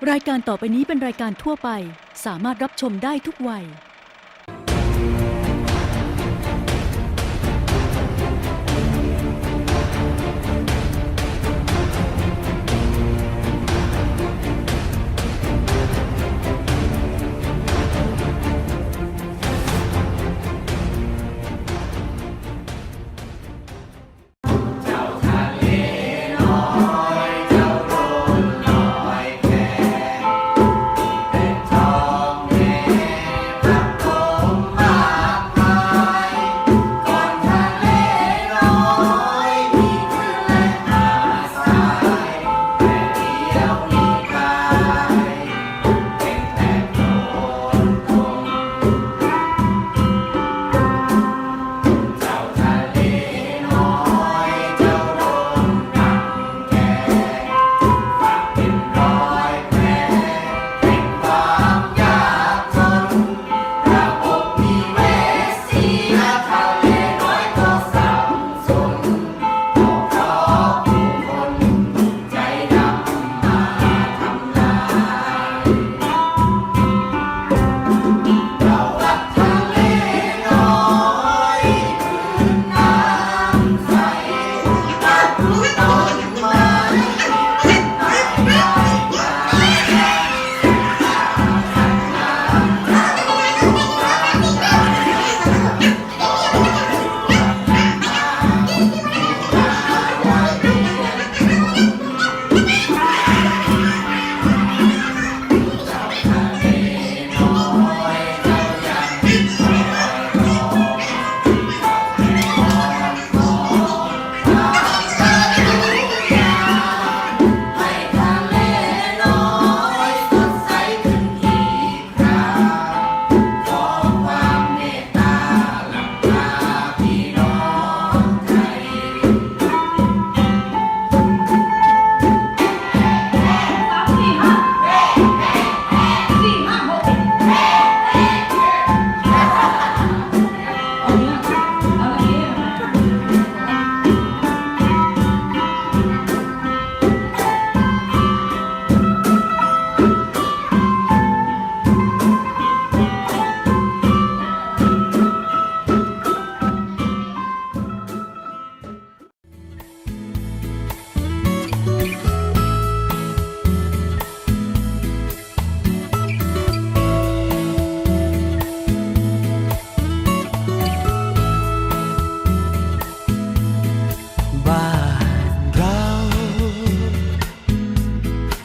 รายการต่อไปนี้เป็นรายการทั่วไปสามารถรับชมได้ทุกวัย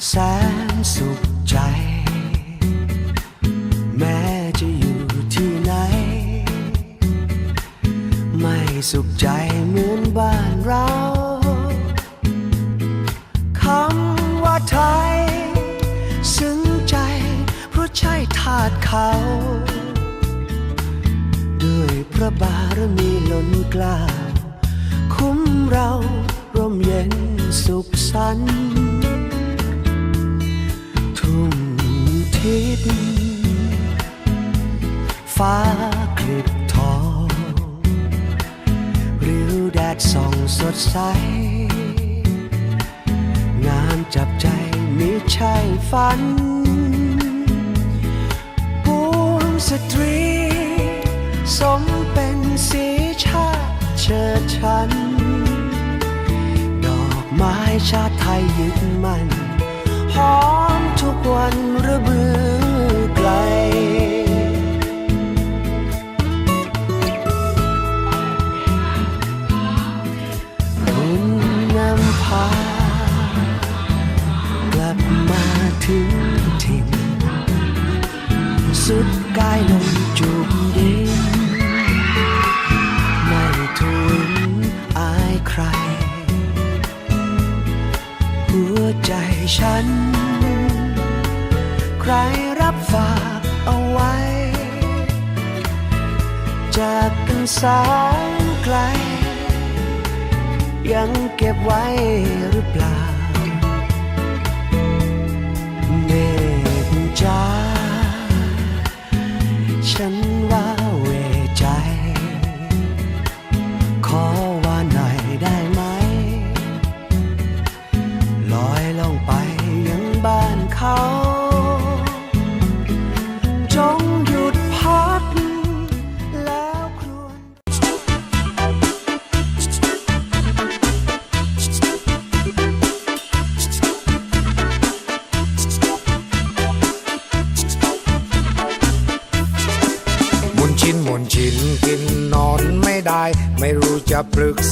แสนสุขใจ แม้จะอยู่ที่ไหนไม่สุขใจเหมือนบ้านเราคำว่าไทยซึ้งใจเพราะใช่ทาสเขาด้วยพระบารมีล้นเกล้าคุ้มเราร่มเย็นสุขสันต์ทุ่งทิศฟ้าคลิบทองริ้วแดดส่องสดใสงามจับใจมิใช่ฝันปวงสตรีสมเป็นสีชาติเชิดชันดอกไม้ชาติไทยยึดมั่นหอมทุกวันระเบือไกลคุณนำพากลับมาถึงถิ่นสุดกายลงจูบดินไม่ทูลอายใครหัวใจฉันใครรับฝากเอาไว้จากกันแสนไกลยังเก็บไว้หรือเปล่าเมฆจ้าฉันว่าเวใจขอว่าหน่อยได้ไหมลอยลงไปยังบ้านเขา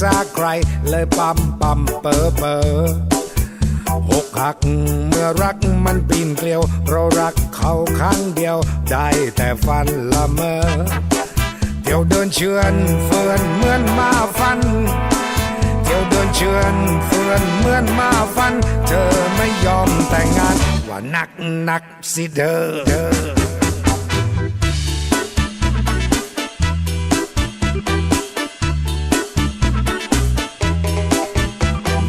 ษาใครเลยปั๊มเปออกหักเมื่อรักมันปีนเกลียวเรารักเขาครั้งเดียวได้แต่ฝันละเมอเที่ยวเดินเชือนเฟือนเหมือนมาฟันเที่ยวเดินเชือนเฟือนเหมือนมาฟันเธอไม่ยอมแต่งงานว่านักสิเธอ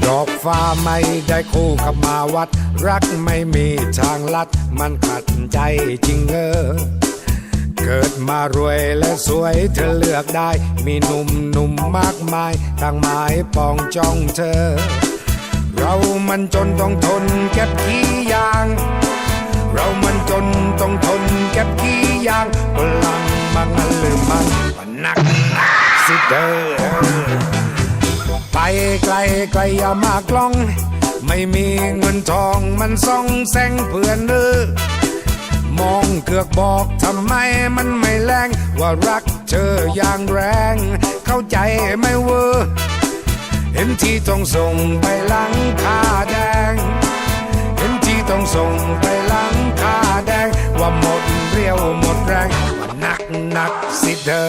ดอกฟ้าไม่ได้คู่กับมาวัดรักไม่มีทางลัดมันขัดใจจริงเกิดมารวยและสวยเธอเลือกได้มีหนุ่มมากมายต่างหมายปองจ้องเธอเรามันจนต้องทนเก็บขี้ยางเรามันจนต้องทนเก็บขี้ยางพลังมันลืมมันว่านักสิเธอไปไกลอย่ามากล้องไม่มีเงินทองมันส่องแสงเพื่อนมองเกือกบอกทำไมมันไม่แรงว่ารักเธออย่างแรงเข้าใจไหมเวอเห็นที่ต้องส่งไปหลังคาแดงเห็นที่ต้องส่งไปหลังคาแดงว่าหมดเรี่ยวหมดแรงว่านักสิเธอ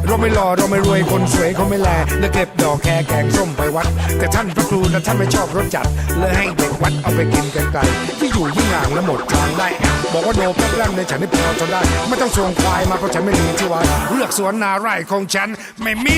เราไม่หล่อเราไม่รวยคนสวยเขาไม่แลและเก็บดอกแคแกงส้มไปวัดแต่ท่านพระครูนะท่านไม่ชอบรสจัดเลยให้เด็กวัดเอาไปกินไกลๆที่อยู่ยิ่งห่างและหมดทางได้บอกว่าโนแป๊บแรกในฉันได้พอจนได้ไม่ต้องส่งควายมาเพราะฉันไม่มีที่ว่าเลือกสวนนาไร่ของฉันไม่มี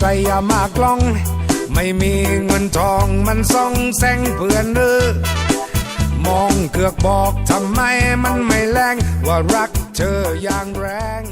ไกลอย่ามากล้องไม่มีเงินทองมันส่องแสงเพื่อนมองเกือกบอกทำไมมันไม่แรงว่ารักเธออย่างแรง